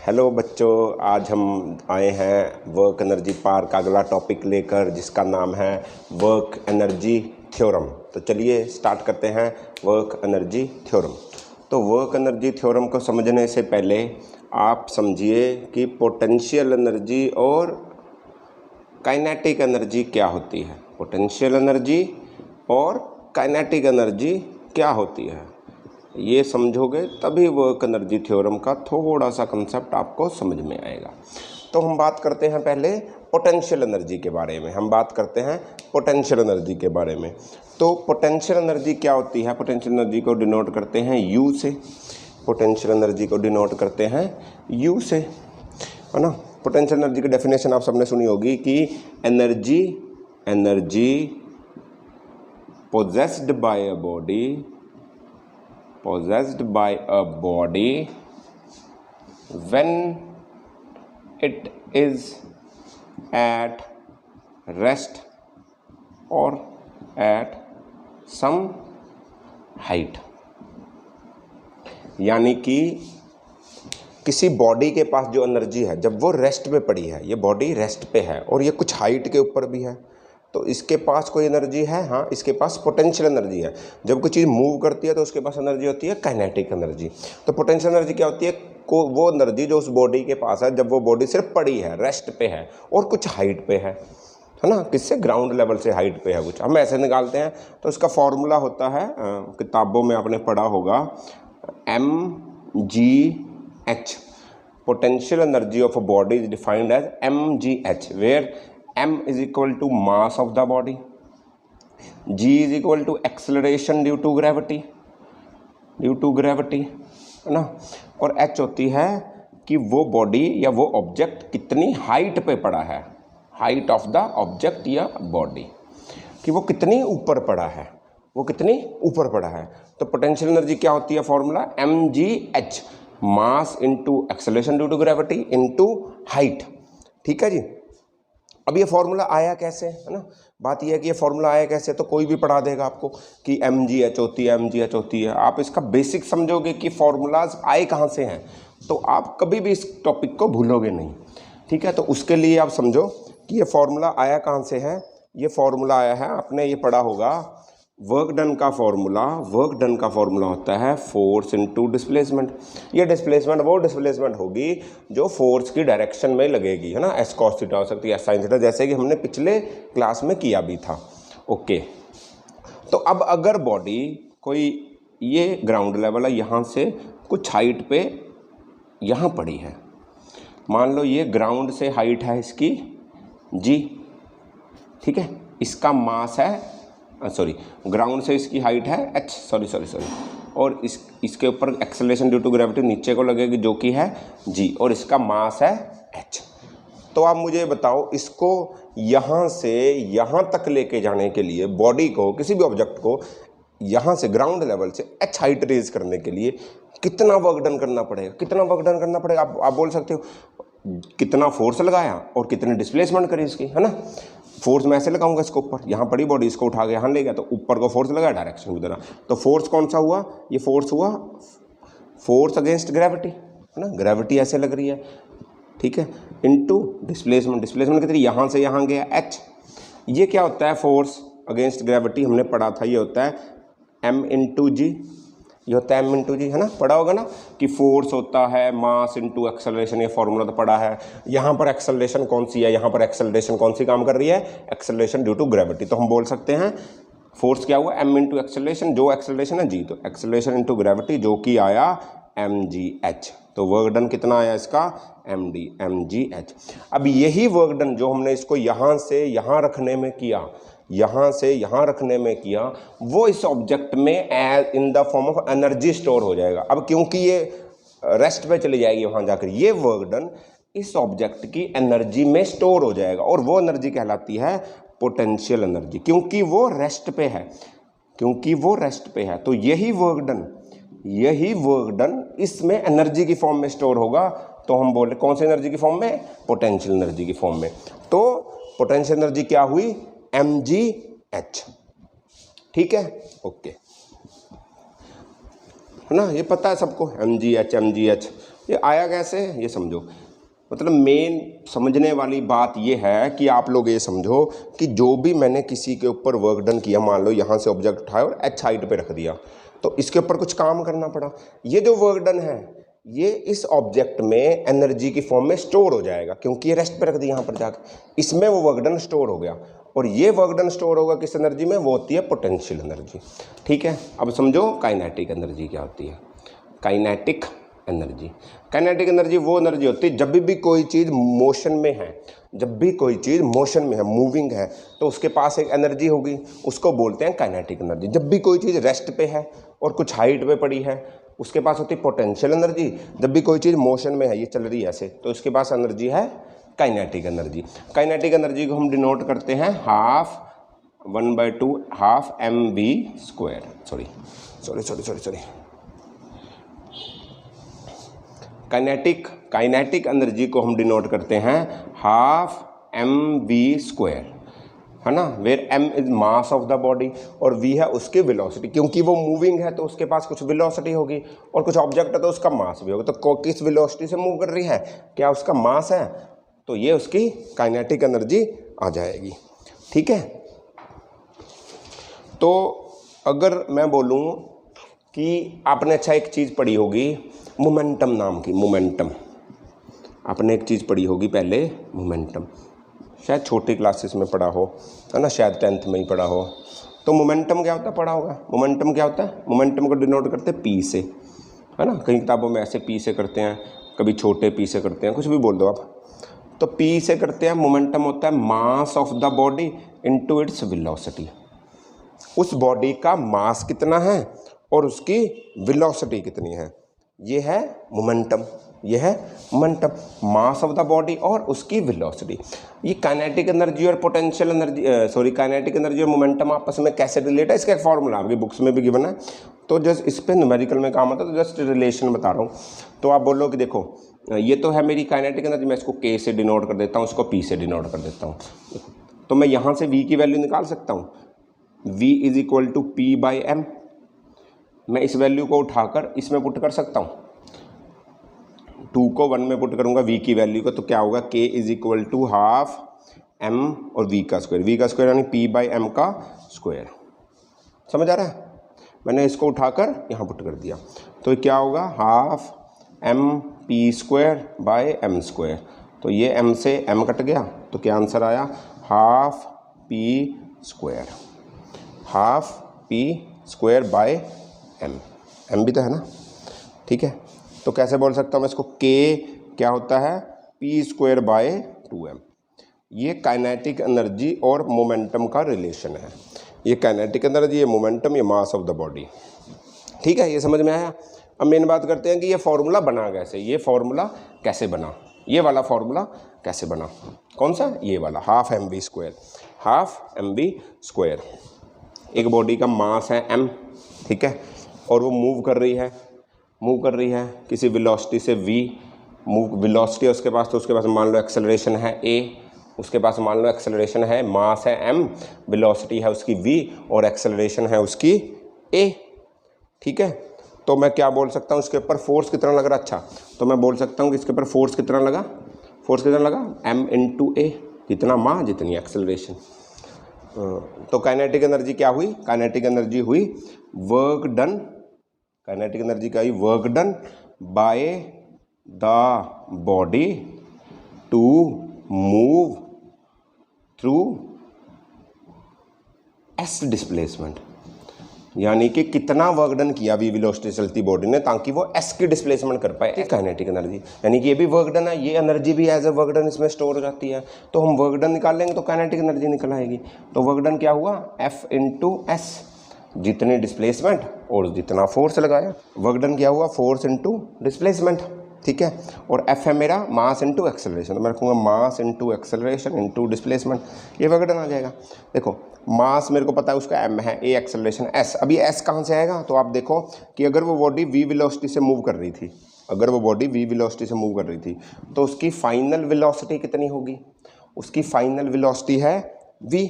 Hello बच्चों, आज हम आए हैं वर्क एनर्जी पार का अगला टॉपिक लेकर, जिसका नाम है वर्क एनर्जी थ्योरम। तो चलिए स्टार्ट करते हैं वर्क एनर्जी थ्योरम। तो वर्क एनर्जी थ्योरम को समझने से पहले आप समझिए कि पोटेंशियल एनर्जी और काइनेटिक एनर्जी क्या होती है। पोटेंशियल एनर्जी और काइनेटिक एनर्जी क्या होती है, ये समझोगे तभी वर्क एनर्जी थ्योरम का थोड़ा सा कंसेप्ट आपको समझ में आएगा। तो हम बात करते हैं पहले पोटेंशियल एनर्जी के बारे में। पोटेंशियल एनर्जी के बारे में। तो पोटेंशियल एनर्जी क्या होती है? पोटेंशियल एनर्जी को डिनोट करते हैं यू से। पोटेंशियल एनर्जी को डिनोट करते हैं यू से, है ना। पोटेंशियल एनर्जी की डेफिनेशन आप सबने सुनी होगी कि energy possessed by a body when it is at rest or at some height। यानी कि किसी बॉडी के पास जो एनर्जी है, जब वो रेस्ट पे पड़ी है, ये बॉडी रेस्ट पे है और ये कुछ हाइट के ऊपर भी है, तो इसके पास कोई एनर्जी है। हाँ, इसके पास पोटेंशियल एनर्जी है। जब कोई चीज़ मूव करती है तो उसके पास एनर्जी होती है काइनेटिक एनर्जी। तो पोटेंशियल एनर्जी क्या होती है? वो एनर्जी जो उस बॉडी के पास है, जब वो बॉडी सिर्फ पड़ी है, रेस्ट पे है और कुछ हाइट पे है ना। किससे? ग्राउंड लेवल से हाइट पे है कुछ। हम ऐसे निकालते हैं तो इसका फॉर्मूला होता है, किताबों में आपने पढ़ा होगा, mgh। Potential energy of a body is defined as mgh, where m is equal to mass of the body, g is equal to acceleration due to gravity, है ना। और h होती है कि वो बॉडी या वो ऑब्जेक्ट कितनी हाइट पे पड़ा है, हाइट ऑफ द ऑब्जेक्ट या बॉडी, कि वो कितनी ऊपर पड़ा है, तो पोटेंशियल एनर्जी क्या होती है? Formula mgh, mass into acceleration due to gravity into height. ठीक है जी। अब ये फॉर्मूला आया कैसे, है ना। बात यह है कि ये फॉर्मूला आया कैसे, तो कोई भी पढ़ा देगा आपको कि mgh होती है। आप इसका बेसिक समझोगे कि फॉर्मूलाज आए कहाँ से हैं, तो आप कभी भी इस टॉपिक को भूलोगे नहीं। ठीक है, तो उसके लिए आप समझो कि ये फॉर्मूला आया कहाँ से है। ये फॉर्मूला आया है, आपने ये पढ़ा होगा, वर्क डन का फॉर्मूला होता है फोर्स इनटू डिस्प्लेसमेंट। ये डिस्प्लेसमेंट वो डिस्प्लेसमेंट होगी जो फोर्स की डायरेक्शन में लगेगी, है ना। एस कॉस थीटा हो सकती है, एस साइन थीटा, जैसे कि हमने पिछले क्लास में किया भी था। ओके, तो अब अगर बॉडी कोई, ये ग्राउंड लेवल है, यहाँ से कुछ हाइट पे यहाँ पड़ी है, मान लो ये ग्राउंड से हाइट है इसकी जी, ठीक है। इसका मास है, ग्राउंड से इसकी हाइट है h, और इसके ऊपर एक्सेलरेशन ड्यू टू ग्रेविटी नीचे को लगेगी जो कि है g, और इसका मास है h। तो आप मुझे बताओ, इसको यहाँ से यहाँ तक लेके जाने के लिए, बॉडी को, किसी भी ऑब्जेक्ट को यहाँ से ग्राउंड लेवल से h हाइट रेज करने के लिए कितना वर्क डन करना पड़ेगा? आप बोल सकते हो कितना फोर्स लगाया और कितने डिस्प्लेसमेंट करी इसकी, है ना। फोर्स मैं ऐसे लगाऊंगा इसको ऊपर, यहाँ पड़ी बॉडी, इसको उठा के यहाँ ले गया, तो ऊपर को फोर्स लगाया, डायरेक्शन की तरह। तो फोर्स कौन सा हुआ? ये फोर्स हुआ फोर्स अगेंस्ट ग्रेविटी, है ना। ग्रेविटी ऐसे लग रही है, ठीक है, इनटू डिस्प्लेसमेंट कितनी? यहाँ से यहाँ गया h। ये क्या होता है? फोर्स अगेंस्ट ग्रेविटी हमने पढ़ा था, ये होता है m इंटू जी, है ना। पढ़ा होगा ना कि फोर्स होता है मास इंटू एक्सेलरेशन, ये फॉर्मूला तो पढ़ा है। यहाँ पर एक्सेलरेशन कौन सी है? यहाँ पर एक्सेलरेशन कौन सी काम कर रही है? Acceleration due to gravity. तो हम बोल सकते हैं फोर्स क्या हुआ? m इंटू एक्सेलरेशन, जो एक्सेलरेशन है g, तो एक्सेलरेशन इंटू ग्रेविटी, जो कि आया mgh। तो वर्क डन कितना आया इसका? mgh। अब यही वर्क डन जो हमने इसको यहाँ से यहाँ रखने में किया, वो इस ऑब्जेक्ट में as in the form of energy store हो जाएगा। अब क्योंकि ये रेस्ट पे चली जाएगी वहाँ जाकर, ये वर्क डन इस ऑब्जेक्ट की एनर्जी में स्टोर हो जाएगा, और वो एनर्जी कहलाती है पोटेंशियल एनर्जी, क्योंकि वो रेस्ट पे है। तो यही वर्क डन इसमें एनर्जी की फॉर्म में स्टोर होगा। तो हम बोले कौन सी एनर्जी की फॉर्म में? पोटेंशियल एनर्जी की फॉर्म में। तो पोटेंशियल एनर्जी क्या हुई? mgh। ठीक है, ओके। है ना, ये पता है सबको, mgh ये आया कैसे, ये समझो। मतलब मेन समझने वाली बात ये है कि आप लोग ये समझो कि जो भी मैंने किसी के ऊपर वर्क डन किया, मान लो यहाँ से ऑब्जेक्ट उठाया और h हाइट पे रख दिया, तो इसके ऊपर कुछ काम करना पड़ा। ये जो वर्क डन है ये इस ऑब्जेक्ट में एनर्जी की फॉर्म में स्टोर हो जाएगा, क्योंकि ये रेस्ट पे रख दिया यहाँ पर जाकर, इसमें वो वर्क डन स्टोर हो गया। और ये वर्क डन स्टोर होगा किस एनर्जी में, वो होती है पोटेंशियल एनर्जी। ठीक है, अब समझो काइनेटिक एनर्जी क्या होती है। काइनेटिक एनर्जी, काइनेटिक एनर्जी वो एनर्जी होती है जब भी कोई चीज़ मोशन में है, जब भी कोई चीज़ मोशन में है, मूविंग है, तो उसके पास एक एनर्जी होगी, उसको बोलते हैं काइनेटिक एनर्जी। जब भी कोई चीज़ रेस्ट पे है और कुछ हाइट पे पड़ी है, उसके पास होती है पोटेंशियल एनर्जी। जब भी कोई चीज़ मोशन में है, ये चल रही है ऐसे, तो उसके पास एनर्जी है काइनेटिक एनर्जी। काइनेटिक एनर्जी को हम डिनोट करते हैं half 1/2 half mv²। Sorry kinetic energy को हम डिनोट करते हैं हाफ mv², है ना, where m is mass of the body और v है उसकी वेलोसिटी, क्योंकि वो मूविंग है तो उसके पास कुछ वेलोसिटी होगी, और कुछ ऑब्जेक्ट है तो उसका मास भी होगा। तो किस वेलोसिटी से मूव कर रही है, क्या उसका मास है, तो ये उसकी काइनेटिक एनर्जी आ जाएगी। ठीक है, तो अगर मैं बोलूँ कि आपने अच्छा एक चीज़ पढ़ी होगी मोमेंटम नाम की, मोमेंटम आपने एक चीज़ पढ़ी होगी पहले, मोमेंटम, शायद छोटी क्लासेस में पढ़ा हो, है ना, शायद 10th में ही पढ़ा हो। तो मोमेंटम क्या होता है, पढ़ा होगा। मोमेंटम क्या होता है, मोमेंटम को डिनोट करते हैं पी से, है ना, कई किताबों में ऐसे पी से करते हैं, कभी छोटे पी से करते हैं, कुछ भी बोल दो आप, तो पी से करते हैं। मोमेंटम होता है मास of the body into its velocity, उस बॉडी का मास कितना है और उसकी वेलोसिटी कितनी है, ये है मोमेंटम। ये है momentum, mass of the body और उसकी वेलोसिटी। ये काइनेटिक एनर्जी और पोटेंशियल एनर्जी काइनेटिक एनर्जी और मोमेंटम आपस में कैसे रिलेट है, इसका एक फॉर्मूला आपकी बुक्स में भी गिवन है, तो जस्ट इस पे न्यूमेरिकल में काम आता है, तो जस्ट रिलेशन बता रहा हूँ। तो आप बोलो कि देखो ये तो है मेरी काइनेटिक एनर्जी, मैं इसको K से डिनोट कर देता हूँ, इसको P से डिनोट कर देता हूँ। तो मैं यहाँ से V की वैल्यू निकाल सकता हूँ, V is equal to P/m। मैं इस वैल्यू को उठाकर इसमें पुट कर सकता हूँ, 2 को 1 में पुट करूँगा V की वैल्यू को, तो क्या होगा, K is equal to half m और V का स्क्वायर यानी P/m का स्क्वायर। समझ आ रहा है, मैंने इसको उठाकर यहाँ पुट कर दिया, तो क्या होगा, हाफ mp²/m²। तो ये m से m कट गया, तो क्या आंसर आया, half p², half p²/m, m भी तो है ना। ठीक है, तो कैसे बोल सकता हूँ मैं इसको, K क्या होता है, p²/2m। ये काइनेटिक एनर्जी और मोमेंटम का रिलेशन है, ये काइनेटिक एनर्जी, ये मोमेंटम, ये मास ऑफ द बॉडी। ठीक है, ये समझ में आया। अब मेन बात करते हैं कि ये फॉर्मूला बना कैसे, ये फॉर्मूला कैसे बना, ये वाला फॉर्मूला कैसे बना, कौन सा, ये वाला, हाफ mv², हाफ mv²। एक बॉडी का मास है m, ठीक है, और वो मूव कर रही है किसी वेलोसिटी से v, वेलोसिटी है उसके पास, तो उसके पास मान लो एक्सेलरेशन है a, उसके पास मान लो एक्सेलरेशन है, मास है m, वेलोसिटी है उसकी v और एक्सेलरेशन है उसकी a। ठीक है, तो मैं क्या बोल सकता हूँ, इसके ऊपर फोर्स कितना लग रहा है, अच्छा, तो मैं बोल सकता हूँ कि इसके ऊपर फोर्स कितना लगा, m × a, जितना मास जितनी एक्सेलरेशन। तो काइनेटिक एनर्जी क्या हुई, काइनेटिक एनर्जी हुई वर्क डन, काइनेटिक एनर्जी क्या हुई, work done by the body to move through s displacement, यानी कि कितना वर्क डन किया v वेलोसिटी चलती बॉडी ने ताकि वो s की डिस्प्लेसमेंट कर पाए, काइनेटिक एनर्जी, यानी कि ये भी वर्क डन है, ये एनर्जी भी एज ए वर्क डन इसमें स्टोर हो जाती है। तो हम वर्क डन निकाल लेंगे तो काइनेटिक एनर्जी निकल आएगी। तो वर्क डन क्या हुआ, F × s, जितनी डिस्प्लेसमेंट और जितना फोर्स लगाया, वर्क डन क्या हुआ, फोर्स × डिस्प्लेसमेंट। ठीक है, और F है मेरा मास × एक्सेलरेशन, तो मैं रखूँगा मास × एक्सेलरेशन × डिस्प्लेसमेंट, ये वर्क डन आ जाएगा। देखो मास मेरे को पता है उसका m है, a एक्सेलरेशन s, अभी s कहाँ से आएगा, तो आप देखो कि अगर वो बॉडी v वेलोसिटी से मूव कर रही थी, अगर वो बॉडी v वेलोसिटी से मूव कर रही थी तो उसकी फाइनल वेलोसिटी कितनी होगी, उसकी फाइनल वेलोसिटी है v,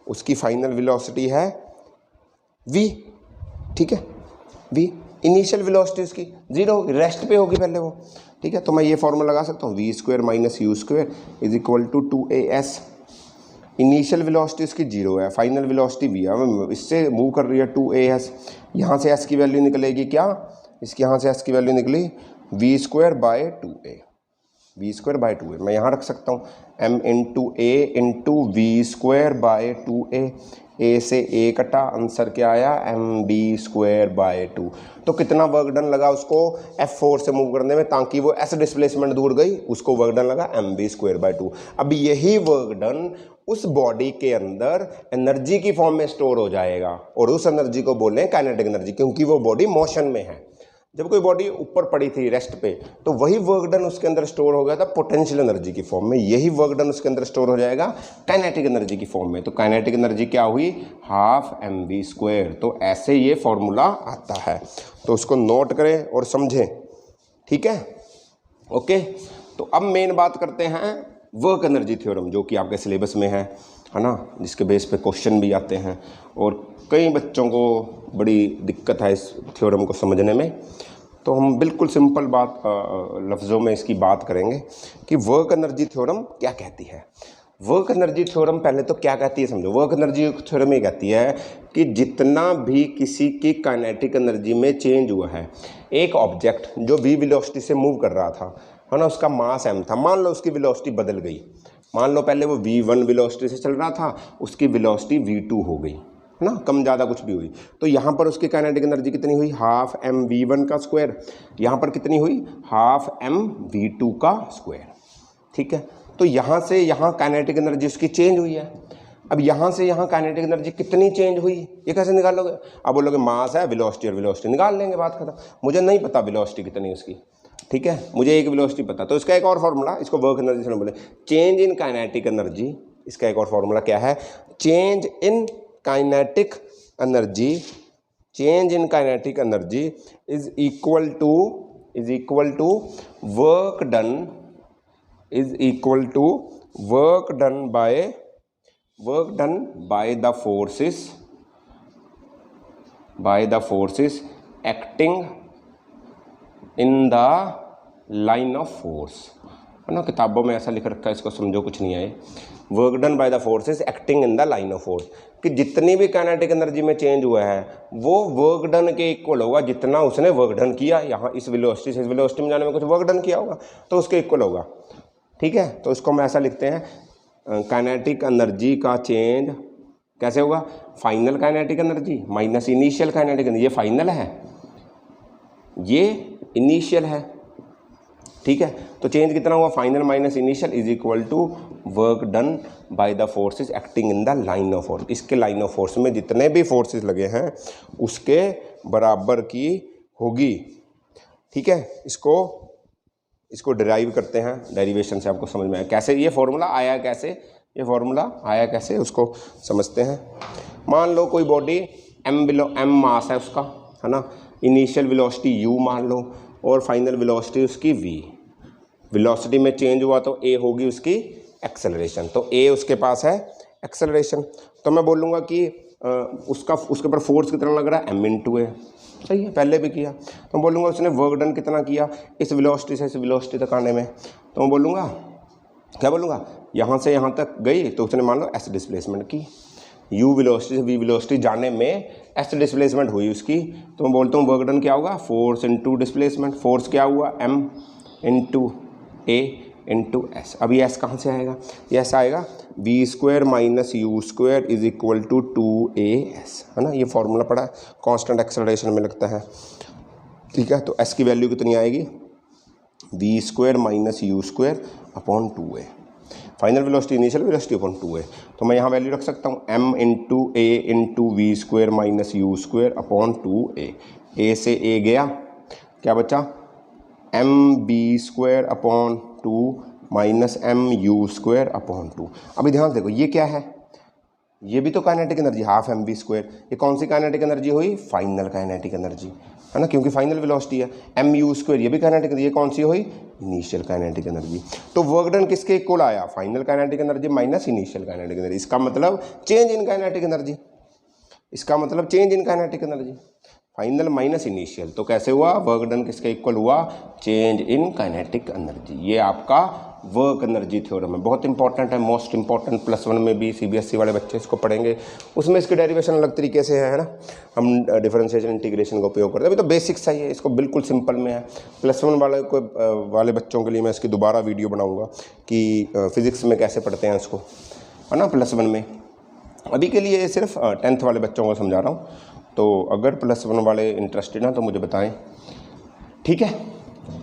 उसकी फाइनल वेलोसिटी है v। ठीक है, v इनिशियल वेलोसिटी उसकी जीरो होगी, रेस्ट पे होगी पहले वो, ठीक है। तो मैं ये फॉर्मूला लगा सकता हूँ, v square minus u square is equal to 2as। Initial velocity उसकी जीरो है, फाइनल वेलोसिटी वी है, इससे मूव कर रही है 2as। यहाँ से s की वैल्यू निकलेगी क्या, इसके यहाँ से s की वैल्यू निकली v square by 2a, v square by 2a। मैं यहाँ रख सकता हूँ m into a into v square by 2a। a से a कटा, आंसर क्या आया एम बी स्क्वायर बाय 2। तो कितना वर्क डन लगा उसको F4 से मूव करने में, ताकि वो ऐसे डिस्प्लेसमेंट दूर गई, उसको वर्क डन लगा एम बी स्क्वायर बाय 2। अब यही वर्क डन उस बॉडी के अंदर एनर्जी की फॉर्म में स्टोर हो जाएगा, और उस एनर्जी को बोल रहे हैं काइनेटिक एनर्जी, क्योंकि वो बॉडी मोशन में है। जब कोई बॉडी ऊपर पड़ी थी रेस्ट पे, तो वही वर्क डन उसके अंदर स्टोर हो गया था पोटेंशियल एनर्जी की फॉर्म में, यही वर्क डन उसके अंदर स्टोर हो जाएगा काइनेटिक एनर्जी की फॉर्म में। तो काइनेटिक एनर्जी क्या हुई, हाफ एम वी स्क्वायर। तो ऐसे ये फॉर्मूला आता है, तो उसको नोट करें और समझें, ठीक है, ओके। तो अब मेन बात करते हैं वर्क एनर्जी थ्योरम, जो कि आपके सिलेबस में है ना, जिसके बेस पे क्वेश्चन भी आते हैं, और कई बच्चों को बड़ी दिक्कत है इस थ्योरम को समझने में। तो हम बिल्कुल सिंपल बात लफ्ज़ों में इसकी बात करेंगे कि वर्क एनर्जी थ्योरम क्या कहती है। वर्क एनर्जी थ्योरम पहले तो क्या कहती है समझो। वर्क एनर्जी थ्योरम ये कहती है कि जितना भी किसी की काइनेटिक एनर्जी में चेंज हुआ है, एक ऑब्जेक्ट जो वी वेलोसिटी से मूव कर रहा था, है ना, उसका मास m था, मान लो उसकी वेलोसिटी बदल गई, मान लो पहले वो v1 वेलोसिटी से चल रहा था, उसकी वेलोसिटी v2 हो गई, है ना, कम ज़्यादा कुछ भी हुई, तो यहाँ पर उसकी काइनेटिक एनर्जी कितनी हुई, हाफ एम v1 का स्क्वायर। यहाँ पर कितनी हुई, हाफ एम v2 का स्क्वायर, ठीक है। तो यहाँ से यहाँ काइनेटिक एनर्जी उसकी चेंज हुई है। अब यहाँ से यहाँ काइनेटिक एनर्जी कितनी चेंज हुई, ये कैसे निकालोगे। अब बोलोगे मास है, वेलोसिटी और वेलोसिटी निकाल लेंगे, बात खत्म। मुझे नहीं पता वेलोसिटी कितनी उसकी, ठीक है, मुझे एक वेलोसिटी पता, तो इसका एक और फार्मूला, इसको वर्क एनर्जी से बोले चेंज इन काइनेटिक एनर्जी। इसका एक और फार्मूला क्या है, change in kinetic energy, change in kinetic energy is equal to work done, is equal to work done by the forces acting in the line of force, है ना, किताबों में ऐसा लिख रखा है, इसको समझो, कुछ नहीं आए। Work done by the forces acting in the line of force, कि जितनी भी काइनेटिक एनर्जी में चेंज हुआ है वो वर्क डन के इक्वल होगा जितना उसने वर्क डन किया। यहाँ इस वेलोसिटी से इस वेलोसिटी में जाने में कुछ वर्क डन किया होगा, तो उसके इक्वल होगा, ठीक है। तो इसको हम ऐसा लिखते हैं, काइनेटिक एनर्जी का चेंज कैसे होगा, final kinetic energy minus initial kinetic energy. ये फाइनल है, ये इनिशियल है, ठीक है। तो चेंज कितना हुआ, final minus initial is equal to work done by the forces acting in the line of force. इसके लाइन ऑफ फोर्स में जितने भी फोर्सेस लगे हैं उसके बराबर की होगी, ठीक है। इसको डिराइव करते हैं, डेरिवेशन से आपको समझ में आया कैसे ये फॉर्मूला आया, कैसे उसको समझते हैं। मान लो कोई बॉडी m मास है उसका, है ना, इनिशियल वेलोसिटी u मान लो, और फाइनल वेलोसिटी उसकी v। वेलोसिटी में चेंज हुआ तो a होगी उसकी एक्सेलरेशन, तो a उसके पास है एक्सेलरेशन। तो मैं बोलूँगा कि उसके ऊपर फोर्स कितना लग रहा है, m इंटू a, सही है, पहले भी किया। तो मैं बोलूँगा उसने वर्क डन कितना किया इस वेलोसिटी से इस वेलोसिटी तक आने में, तो मैं बोलूँगा, क्या बोलूँगा, यहाँ से यहाँ तक गई तो उसने मान लो s डिस्प्लेसमेंट की, u वेलोसिटी से v वेलोसिटी जाने में s डिस्प्लेसमेंट हुई उसकी, तो मैं बोलता हूँ वर्क डन क्या होगा, फोर्स इंटू डिस्प्लेसमेंट। फोर्स क्या हुआ, m into a into s। अब ये s कहाँ से आएगा, ये s आएगा v square minus u square is equal to 2as, है ना, ये फॉर्मूला पड़ा है, कांस्टेंट एक्सेलरेशन में लगता है, ठीक है। तो s की वैल्यू कितनी आएगी, v square minus u square upon 2a, final velocity initial velocity upon 2a। तो मैं यहाँ वैल्यू रख सकता हूँ m into a into v square minus u square upon 2a। a से a गया, क्या बचा, m b square upon 2 minus m u square upon 2। अभी ध्यान देखो, ये क्या है, ये भी तो kinetic energy, half m b square. ये कौन सी काइनेटिक एनर्जी हुई, फाइनल काइनेटिक एनर्जी, है ना, क्योंकि फाइनल वेलोसिटी है। एम यू स्क्वायर ये भी काइनेटिक एनर्जी, ये कौन सी हुई, इनिशियल काइनेटिक एनर्जी। तो वर्क डन किसके इक्वल आया, final kinetic energy minus initial kinetic energy. इसका मतलब चेंज इन काइनेटिक एनर्जी, इसका मतलब change in kinetic energy. Final minus initial, तो कैसे हुआ, वर्क डन किसके इक्वल हुआ, चेंज इन काइनेटिक एनर्जी। ये आपका वर्क एनर्जी थ्योरम है, बहुत इंपॉर्टेंट है, मोस्ट इंपॉर्टेंट, +1 में भी सीबीएसई वाले बच्चे इसको पढ़ेंगे। उसमें इसकी डेरिवेशन अलग तरीके से है ना, हम डिफरेंशिएशन इंटीग्रेशन का उपयोग करते हैं। अभी तो बेसिक्स है, ये इसको बिल्कुल सिंपल में है। +1 वाले बच्चों के लिए मैं इसकी दोबारा वीडियो बनाऊँगा कि फिज़िक्स में कैसे पढ़ते हैं इसको, है ना, +1 में। अभी के लिए सिर्फ 10th वाले बच्चों को समझा रहा हूँ, तो अगर +1 वाले इंटरेस्टेड हैं तो मुझे बताएं, ठीक है।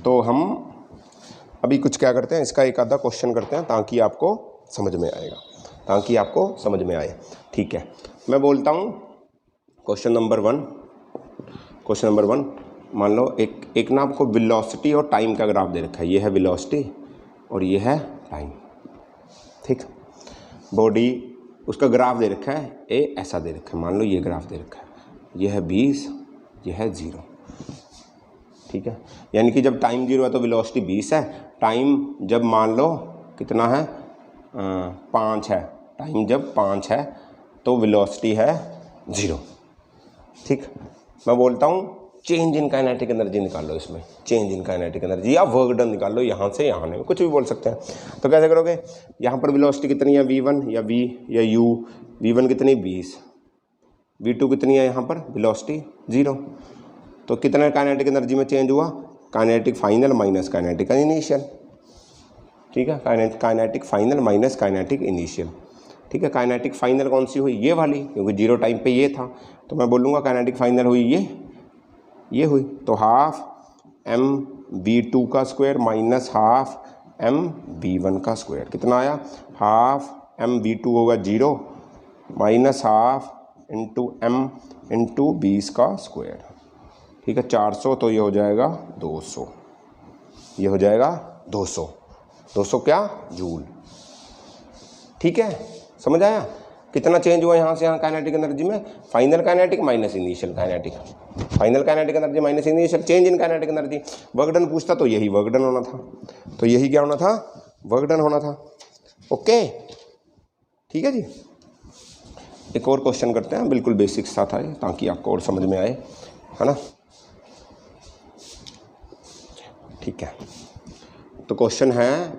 तो हम अभी कुछ क्या करते हैं, इसका एक आधा क्वेश्चन करते हैं ताकि आपको समझ में आएगा, ताकि आपको समझ में आए, ठीक है। मैं बोलता हूँ क्वेश्चन नंबर 1, मान लो एक ना आपको वेलोसिटी और टाइम का ग्राफ दे रखा है, ये है वेलोसिटी और ये है टाइम, ठीक। बॉडी उसका ग्राफ दे रखा है, ए ऐसा दे रखा है, मान लो ये ग्राफ दे रखा है, ये है 20, ये है 0, ठीक है। यानी कि जब टाइम 0 है तो वेलोसिटी 20 है, टाइम जब मान लो कितना है 5 है, टाइम जब 5 है तो वेलोसिटी है 0, ठीक। मैं बोलता हूँ चेंज इन काइनेटिक एनर्जी निकाल लो, इसमें चेंज इन काइनेटिक एनर्जी या वर्क डन निकाल लो, यहाँ से यहाँ नहीं, कुछ भी बोल सकते हैं। तो कैसे करोगे, यहाँ पर वेलोसिटी कितनी है v1 या v या u, v1 कितनी 20, v2 कितनी है यहाँ पर वेलोसिटी 0, तो कितना काइनेटिक एनर्जी में चेंज हुआ, kinetic final minus kinetic initial, ठीक है। Kinetic final minus kinetic initial, ठीक है। काइनेटिक फाइनल कौन सी हुई, ये वाली, क्योंकि 0 टाइम पे ये था, तो मैं बोलूँगा काइनेटिक फाइनल हुई ये हुई, तो ½ mv2 का स्क्वायर माइनस ½ mv1 का स्क्वायर, कितना आया, ½ mv2 होगा 0 माइनस ½ m इंटू 20 का स्क्वायर, ठीक है, 400, तो ये हो जाएगा 200, ये हो जाएगा 200 क्या, जूल, ठीक है। समझ आया कितना चेंज हुआ यहाँ से यहाँ काइनेटिक एनर्जी में, final kinetic minus initial kinetic, final kinetic energy minus initial, change in kinetic energy. Work done पूछता तो यही वर्क डन होना था, तो यही क्या होना था, वर्क डन होना था, ओके, ठीक है जी। एक और क्वेश्चन करते हैं, बिल्कुल बेसिक साथ आए ताकि आपको और समझ में आए, है ना, ठीक है। तो क्वेश्चन है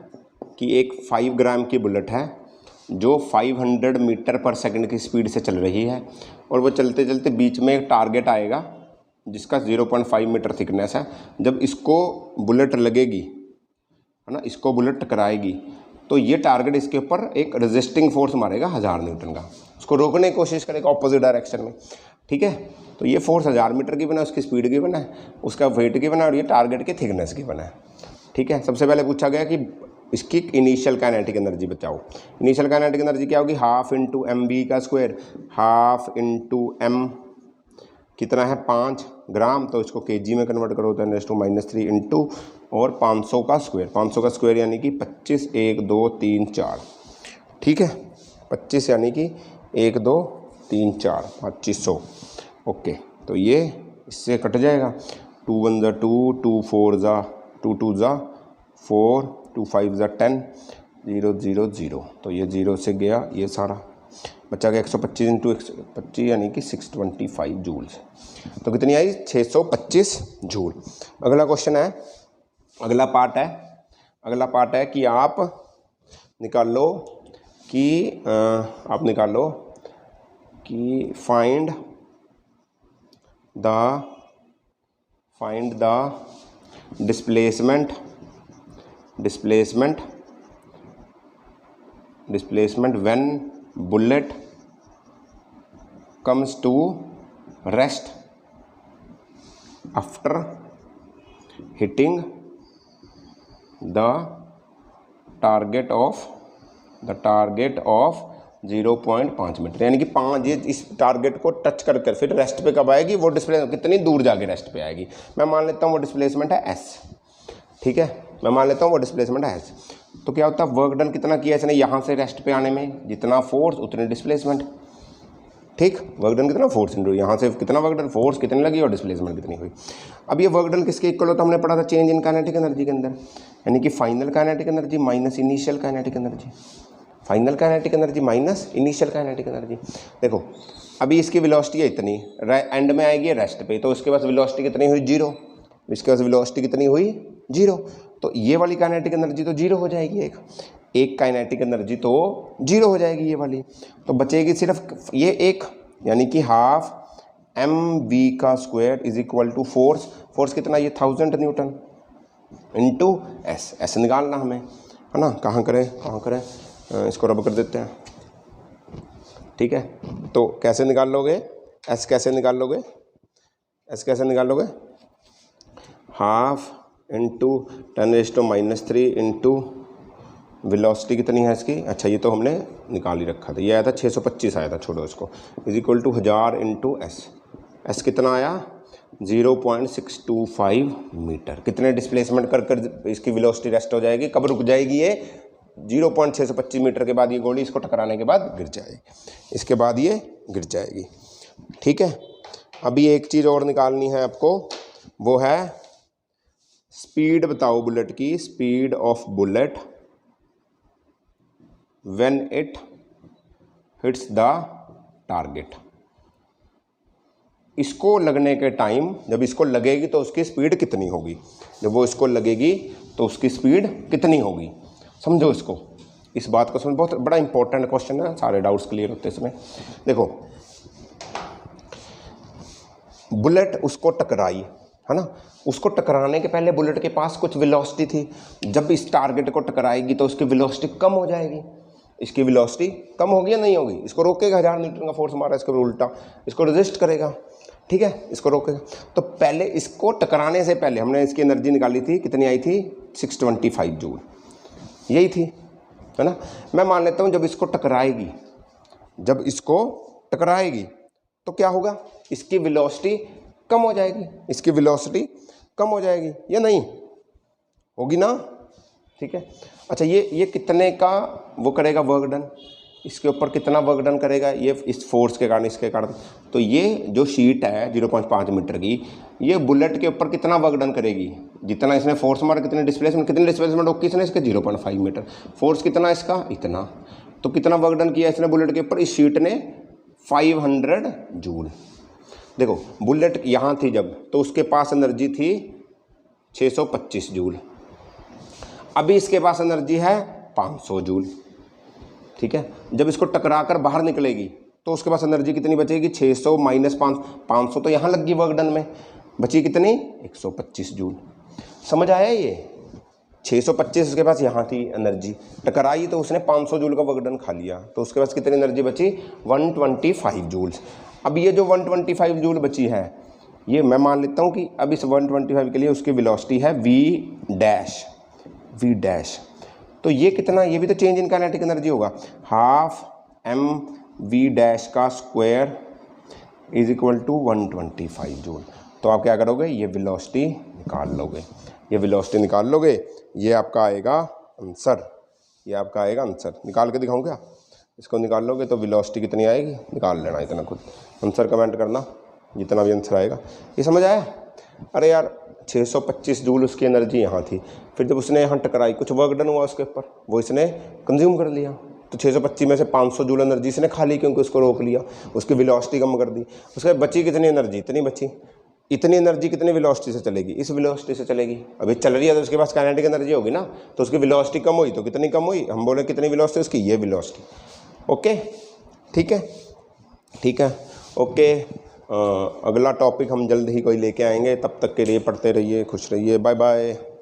कि एक 5 ग्राम की बुलेट है जो 500 मीटर पर सेकंड की स्पीड से चल रही है, और वो चलते चलते बीच में एक टारगेट आएगा जिसका 0.5 मीटर थिकनेस है। जब इसको बुलेट लगेगी, है ना, इसको बुलेट टकराएगी, तो ये टारगेट इसके ऊपर एक रेजिस्टिंग फोर्स मारेगा 1000 न्यूटन का, उसको रोकने की कोशिश करेगा ऑपोजिट डायरेक्शन में, ठीक है। तो ये फोर्स 1000 मीटर की बना है, उसकी स्पीड की बना है, उसका वेट की बना है, और ये टारगेट की थिकनेस की बना है, ठीक है। सबसे पहले पूछा गया कि इसकी इनिशियल काइनेटिक एनर्जी बताओ। इनिशियल काइनेटिक एनर्जी क्या होगी, ½ इंटू mv का स्क्वायर, ½ इंटू m कितना है 5 ग्राम, तो इसको kg में कन्वर्ट करो तो 10⁻³ इंटू और 500 का स्क्वायर, 500 का स्क्वायर यानी कि 25, 1 2 3 4, ठीक है, 25 यानी कि 1 2 3 4 2500, ओके। तो ये इससे कट जाएगा, 2 1 ज़ा 2, 2 4 ज़ा 2 2 ज़ा 4, 2 5 ज़ा 10, 0 0 0, तो ये 0 से गया ये सारा, बचा गया 125 इंटू 125 यानी कि 625 जूल्स, तो कितनी आई 625 जूल। अगला क्वेश्चन है, अगला पार्ट है कि आप निकाल लो कि find the displacement when bullet comes to rest after hitting the target of 0.5 metre, यानी कि 5, ये इस टारगेट को टच कर फिर रेस्ट पे कब आएगी, वो डिस्प्ले कितनी दूर जाके रेस्ट पे आएगी। मैं मान लेता हूँ वो डिस्प्लेसमेंट है s, ठीक है, मैं मान लेता हूँ वो डिस्प्लेसमेंट है s। तो क्या होता है, वर्क डन कितना किया इसने यहाँ से रेस्ट पे आने में, जितना फोर्स उतनी डिस्प्लेसमेंट, ठीक। वर्क डन कितना, फोर्स इंटू यहाँ से कितना वर्क डन, फोर्स कितनी लगी और डिस्प्लेसमेंट कितनी हुई। अब ये वर्क डन किसके इक्वल होता है, हमने पढ़ा था चेंज इन काइनेटिक एनर्जी के अंदर, यानी कि final kinetic energy minus initial kinetic energy, final kinetic energy minus initial kinetic energy. देखो अभी इसकी वेलोसिटी है इतनी, एंड में आएगी रेस्ट पे, तो उसके पास वेलोसिटी कितनी हुई 0, इसके पास वेलोसिटी कितनी हुई 0, तो ये वाली काइनेटिक एनर्जी तो 0 हो जाएगी, एक काइनेटिक एनर्जी तो 0 हो जाएगी ये वाली, तो बचेगी सिर्फ ये एक, यानी कि half mv² is equal to force कितना, ये 1000 न्यूटन इंटू एस निकालना हमें, है ना। कहाँ करें इसको रब कर देते हैं, ठीक है। तो कैसे निकाल लोगे, एस कैसे निकाल लोगे, हाफ इंटू 10⁻³ इंटू वेलोसिटी कितनी है इसकी, अच्छा ये तो हमने निकाल ही रखा था, ये आया था 625 आया था, छोड़ो इसको, is equal to 1000 into s कितना आया 0.625 मीटर। कितने डिस्प्लेसमेंट कर इसकी वेलोसिटी रेस्ट हो जाएगी, कब रुक जाएगी ये 0.625 मीटर के बाद ये गोली इसको टकराने के बाद गिर जाएगी, इसके बाद ये गिर जाएगी, ठीक है। अभी एक चीज़ और निकालनी है आपको, वो है स्पीड, बताओ बुलेट की, speed of bullet when it hits the target. इसको लगने के टाइम, जब इसको लगेगी तो उसकी स्पीड कितनी होगी, जब वो इसको लगेगी तो उसकी स्पीड कितनी होगी, समझो इसको, इस बात को समझो, बहुत बड़ा इंपॉर्टेंट क्वेश्चन है, सारे डाउट्स क्लियर होते हैं इसमें। देखो बुलेट उसको टकराई, है ना, उसको टकराने के पहले बुलेट के पास कुछ वेलोसिटी थी, जब इस टारगेट को टकराएगी तो उसकी वेलोसिटी कम हो जाएगी, इसकी वेलोसिटी कम होगी या नहीं होगी, इसको रोकेगा, 1000 न्यूटन का फोर्स मारा, इसको उल्टा इसको रेजिस्ट करेगा, ठीक है, इसको रोकेगा। तो पहले इसको टकराने से पहले हमने इसकी एनर्जी निकाली थी, कितनी आई थी 625 जूल, यही थी, है ना। मैं मान लेता हूँ जब इसको टकराएगी तो क्या होगा, इसकी वेलोसिटी कम हो जाएगी, या नहीं होगी ना, ठीक है। अच्छा ये कितने का वो करेगा वर्क डन, इसके ऊपर कितना वर्क डन करेगा ये, इस फोर्स के कारण, इसके कारण, तो ये जो शीट है 0.5 मीटर की, ये बुलेट के ऊपर कितना वर्क डन करेगी, जितना इसने फोर्स मारा, कितनी डिस्प्लेसमेंट होगी इसने, इसके 0.5 मीटर, फोर्स कितना इसका, इतना, तो कितना वर्क डन किया इसने बुलेट के ऊपर, इस शीट ने 500 जूल। देखो बुलेट यहाँ थी जब, तो उसके पास एनर्जी थी 625 जूल, अभी इसके पास एनर्जी है 500 जूल, ठीक है। जब इसको टकरा कर बाहर निकलेगी तो उसके पास एनर्जी कितनी बचेगी, 600 माइनस 500 तो यहाँ लग गई वर्क डन में, बची कितनी 125 जूल। समझ आया ये, 625 उसके पास यहाँ थी एनर्जी, टकराई तो उसने 500 जूल का वर्क डन खा लिया, तो उसके पास कितनी एनर्जी बची 125 जूल्स। अब ये जो 125 जूल बची है, ये मैं मान लेता हूँ कि अब इस 125 के लिए उसकी वेलोसिटी है v डैश, तो ये कितना, ये भी तो चेंज इन काइनेटिक एनर्जी होगा, half mv' is equal to 125 joule. तो आप क्या करोगे, ये वेलोसिटी निकाल लोगे, ये आपका आएगा आंसर, निकाल के दिखाऊं क्या, इसको निकाल लोगे तो वेलोसिटी कितनी आएगी, निकाल लेना इतना खुद, आंसर कमेंट करना जितना भी आंसर आएगा। ये समझ आया। अरे यार 625 जूल उसकी एनर्जी यहाँ थी, फिर जब उसने यहाँ टकराई कुछ वर्क डन हुआ उसके ऊपर, वो इसने कंज्यूम कर लिया, तो 625 में से 500 जूल एनर्जी इसने खा ली, क्योंकि उसको रोक लिया, उसकी वेलोसिटी कम कर दी। उसके बची कितनी एनर्जी, इतनी एनर्जी कितनी वेलोसिटी से चलेगी, इस वेलोसिटी से चलेगी। अभी चल रही है तो उसके पास काइनेटिक एनर्जी होगी ना, तो उसकी वेलोसिटी कम हुई, तो कितनी कम हुई, हम बोले कितनी वेलोसिटी उसकी, ये वेलोसिटी। ओके ठीक है ओके। अगला टॉपिक हम जल्द ही कोई लेके आएंगे, तब तक के लिए पढ़ते रहिए, खुश रहिए, बाय बाय।